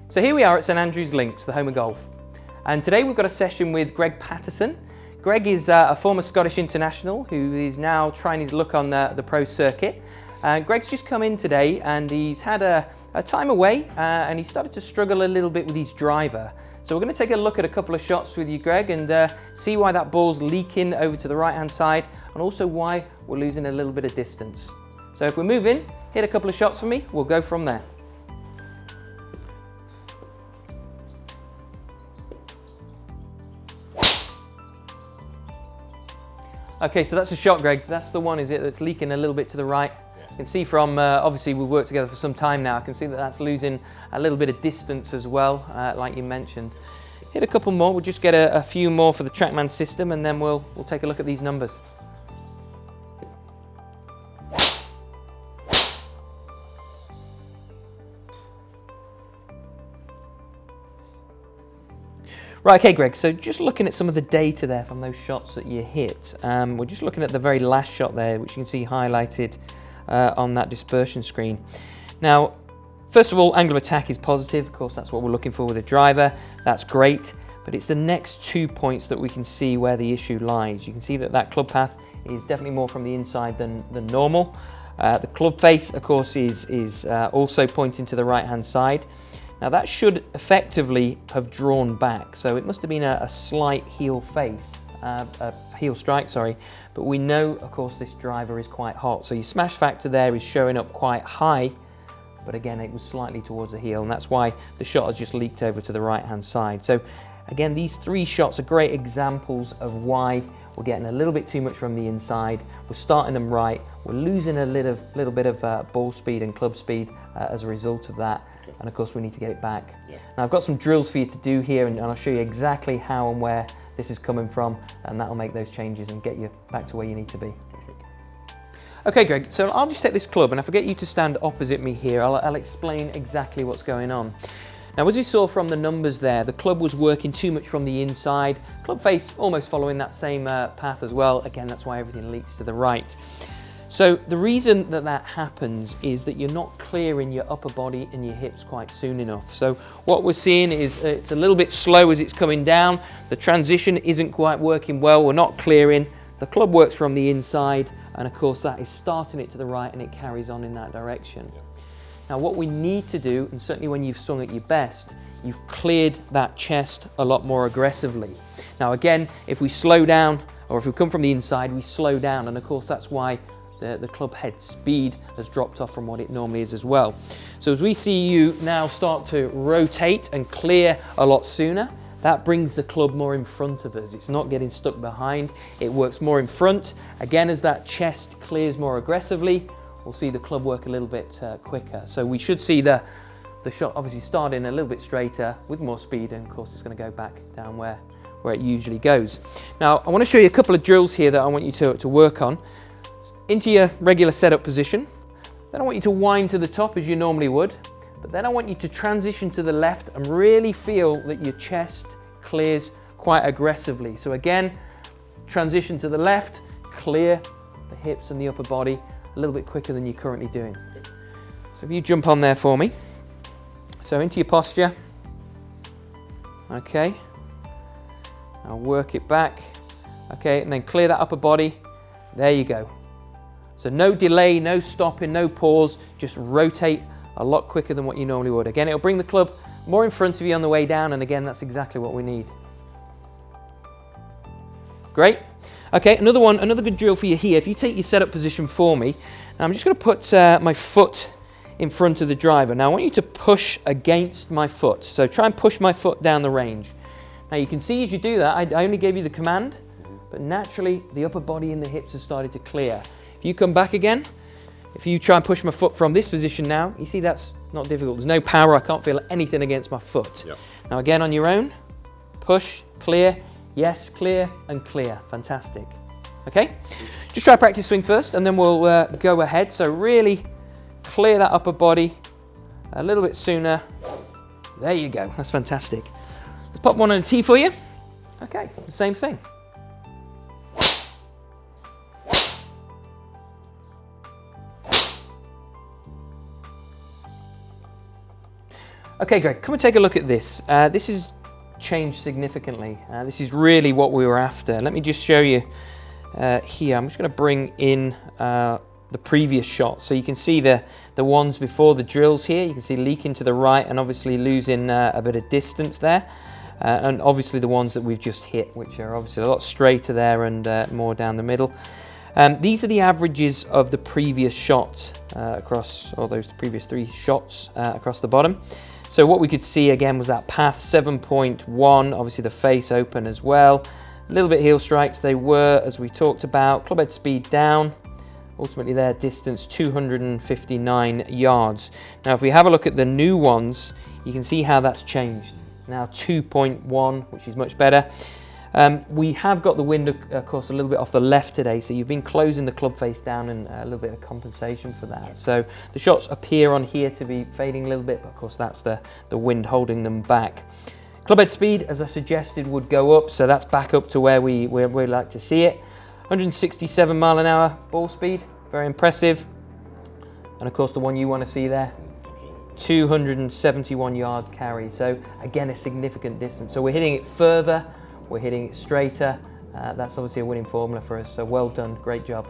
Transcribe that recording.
So here we are at St Andrews Links, the home of golf. And today we've got a session with Greg Patterson. Greg is a former Scottish international who is now trying his luck on the pro circuit. Greg's just come in today and he's had a time away and he started to struggle a little bit with his driver. So we're going to take a look at a couple of shots with you, Greg, and see why that ball's leaking over to the right hand side and also why we're losing a little bit of distance. So if we move in, hit a couple of shots for me, we'll go from there. Okay, so that's a shot, Greg. That's the one, is it, that's leaking a little bit to the right? Yeah. You can see from, obviously we've worked together for some time now, I can see that that's losing a little bit of distance as well, like you mentioned. Hit a couple more, we'll just get a few more for the TrackMan system and then we'll take a look at these numbers. Right, okay, Greg, so just looking at some of the data there from those shots that you hit, we're just looking at the very last shot there, which you can see highlighted on that dispersion screen. Now, first of all, angle of attack is positive. Of course, that's what we're looking for with a driver. That's great, but it's the next 2 points that we can see where the issue lies. You can see that that club path is definitely more from the inside than normal. The club face, of course, is also pointing to the right-hand side. Now that should effectively have drawn back, so it must have been a slight heel strike, sorry. But we know, of course, this driver is quite hot, so your smash factor there is showing up quite high, but again, it was slightly towards the heel, and that's why the shot has just leaked over to the right-hand side. So again, these 3 shots are great examples of why we're getting a little bit too much from the inside. We're starting them right. We're losing a little bit of ball speed and club speed as a result of that. And of course we need to get it back. Yeah. Now I've got some drills for you to do here and I'll show you exactly how and where this is coming from, and that'll make those changes and get you back to where you need to be. Perfect. Okay, Greg, so I'll just take this club and I forget you to stand opposite me here. I'll explain exactly what's going on. Now, as we saw from the numbers there, the club was working too much from the inside. Club face almost following that same path as well. Again, that's why everything leaks to the right. So the reason that happens is that you're not clearing your upper body and your hips quite soon enough. So what we're seeing is it's a little bit slow as it's coming down. The transition isn't quite working well. We're not clearing. The club works from the inside, and of course that is starting it to the right and it carries on in that direction. Yeah. Now what we need to do, and certainly when you've swung at your best, you've cleared that chest a lot more aggressively. Now again, if we slow down, or if we come from the inside, we slow down, and of course that's why the club head speed has dropped off from what it normally is as well. So as we see you now start to rotate and clear a lot sooner, that brings the club more in front of us. It's not getting stuck behind, it works more in front. Again, as that chest clears more aggressively, we'll see the club work a little bit quicker. So we should see the shot obviously starting a little bit straighter with more speed, and of course it's going to go back down where it usually goes. Now I want to show you a couple of drills here that I want you to work on. Into your regular setup position. Then I want you to wind to the top as you normally would, but then I want you to transition to the left and really feel that your chest clears quite aggressively. So again, transition to the left, clear the hips and the upper body a little bit quicker than you're currently doing. So if you jump on there for me. So into your posture. Okay. Now work it back. Okay, and then clear that upper body. There you go. So no delay, no stopping, no pause, just rotate a lot quicker than what you normally would. Again, it'll bring the club more in front of you on the way down, and again, that's exactly what we need. Great. Okay, another good drill for you here. If you take your setup position for me, now I'm just going to put my foot in front of the driver. Now I want you to push against my foot. So try and push my foot down the range. Now you can see as you do that, I only gave you the command, but naturally the upper body and the hips have started to clear. If you come back again, if you try and push my foot from this position now, you see that's not difficult. There's no power, I can't feel anything against my foot. Yep. Now again on your own, push, clear, yes, clear and clear. Fantastic. Okay, just try practice swing first and then we'll go ahead. So really clear that upper body a little bit sooner. There you go, that's fantastic. Let's pop one on a tee for you. Okay, the same thing. Okay, Greg, come and take a look at this. This has changed significantly. This is really what we were after. Let me just show you here. I'm just going to bring in the previous shot, so you can see the ones before the drills here. You can see leaking to the right and obviously losing a bit of distance there, and obviously the ones that we've just hit, which are obviously a lot straighter there and more down the middle. These are the averages of the previous shot across, or those previous 3 shots across the bottom. So what we could see again was that path 7.1, obviously the face open as well. A little bit heel strikes, they were, as we talked about. Clubhead speed down, ultimately their distance 259 yards. Now if we have a look at the new ones, you can see how that's changed. Now 2.1, which is much better. We have got the wind, of course, a little bit off the left today, so you've been closing the club face down, and a little bit of compensation for that. So the shots appear on here to be fading a little bit, but of course that's the wind holding them back. Clubhead speed, as I suggested, would go up, so that's back up to where we like to see it. 167 mile an hour ball speed, very impressive. And of course the one you want to see there, 271 yard carry. So again, a significant distance. So we're hitting it further, we're hitting it straighter. That's obviously a winning formula for us, so well done, great job.